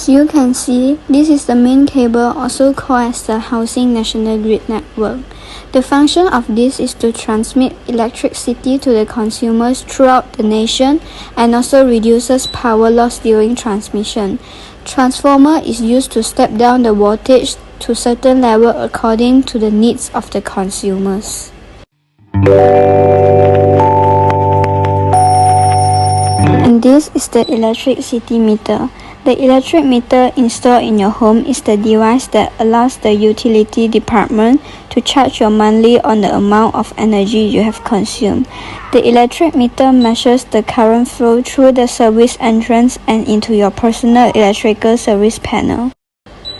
As you can see, this is the main cable, also called as the housing national grid network. The function of this is to transmit electricity to the consumers throughout the nation and also reduces power loss during transmission. Transformer is used to step down the voltage to certain level according to the needs of the consumers. And this is the electricity meter. The electric meter installed in your home is the device that allows the utility department to charge you monthly on the amount of energy you have consumed. The electric meter measures the current flow through the service entrance and into your personal electrical service panel.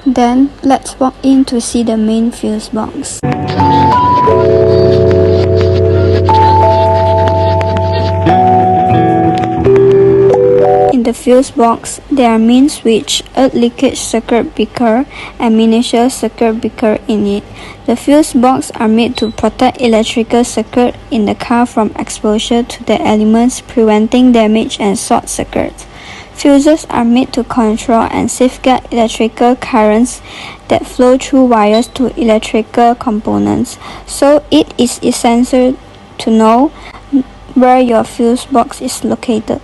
Then, let's walk in to see the main fuse box. In the fuse box, there are main switch, earth leakage circuit breaker, and miniature circuit breaker in it. The fuse box are made to protect electrical circuit in the car from exposure to the elements, preventing damage and short circuits. Fuses are made to control and safeguard electrical currents that flow through wires to electrical components, so it is essential to know where your fuse box is located.